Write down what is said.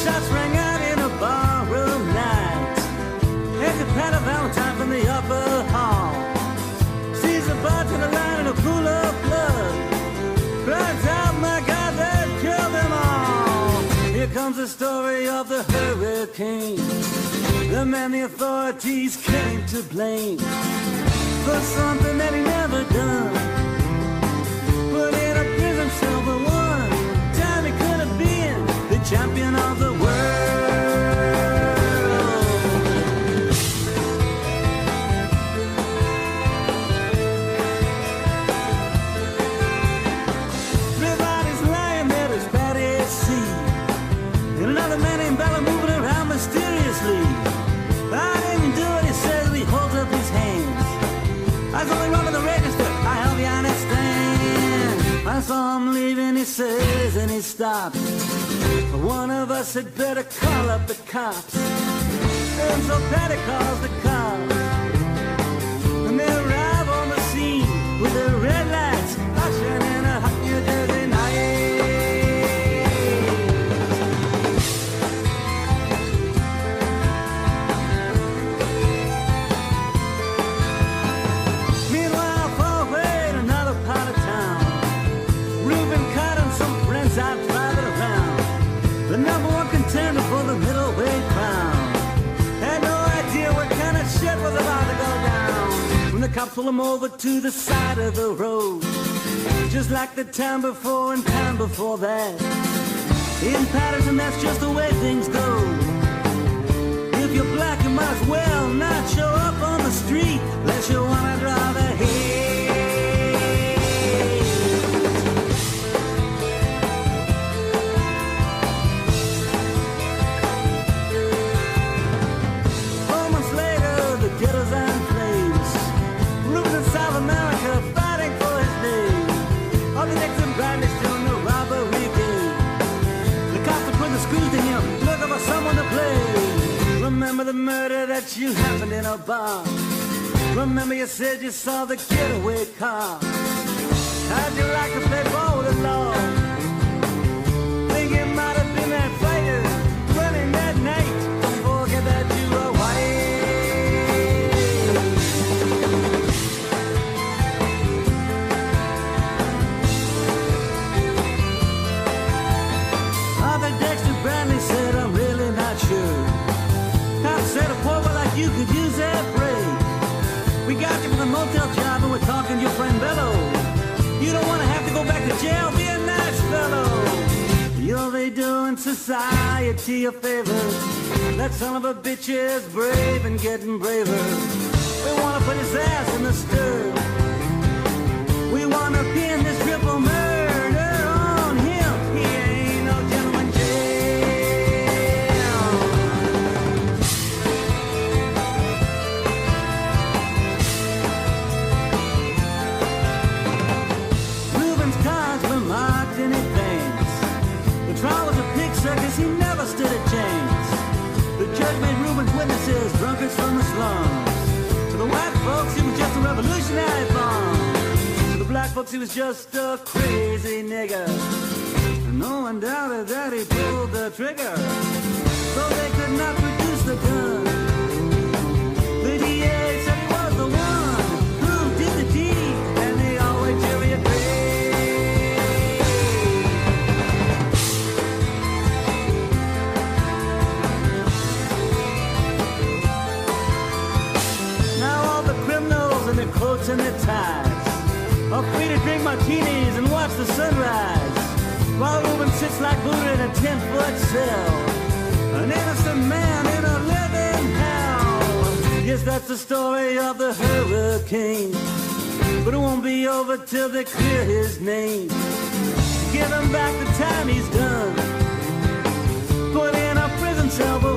Shots rang out in a barroom night. Edgar Pat Valentine from the upper hall sees a bartender lying in a pool of blood. Cries out, my God, they've killed them all. Here comes the story of the hurricane, the man the authorities came to blame for something that he never done. Put in a prison cell for one time he could have been the champion of the world. Everybody's lying there, there's Patty C. And another man named Bella moving around mysteriously. I didn't do it, he says, he holds up his hands. I saw him wrong in the register, I hope you understand. I saw him leaving, he says, and he stops. One of us had better call up the cops. And so Patty calls the cops. And they arrive on the scene with their red lights flashing in a hot New Jersey night. Meanwhile, far away in another part of town, Reuben Cott and some friends are driving around. The number one contender for the middleweight crown had no idea what kind of shit was about to go down when the cops pull him over to the side of the road, just like the time before and time before that. In Patterson, that's just the way things go. If you're black, you might as well not show up on the street unless you wanna drive ahead. Ghettos and flames, Reuben in South America fighting for his name. All the Nixon Bradley still in the robbery game. The cops are putting the screws to him, looking for someone to blame. Remember the murder that you happened in a bar. Remember you said you saw the getaway car. How'd you like to play ball with the law? Think it might have been that fighter running that night. Don't forget that you were white. Bradley said, I'm really not sure. Cop said a poor boy like you could use that break. We got you for the motel job and we're talking to your friend Bello. You don't want to have to go back to jail, be a nice fellow. You'll be doing society a favor. That son of a bitch is brave and getting braver. We want to put his ass in the stir. We want to pin this triple murder on him. He ain't no gentleman. In advance, the trial was a pig circus, he never stood a chance. The judge made Reuben's witnesses drunkards from the slums. To the white folks, he was just a revolutionary bomb. To the black folks, he was just a crazy nigger. And no one doubted that he pulled the trigger, so they could not produce the gun. The DA said he was the one who did the deed, and the always jury agreed. Their coats and their ties are free to drink martinis and watch the sunrise, while Reuben sits like Buddha in a 10-foot cell, an innocent man in a living hell. Yes, that's the story of the hurricane, but it won't be over till they clear his name. Give him back the time he's done, put in a prison cell.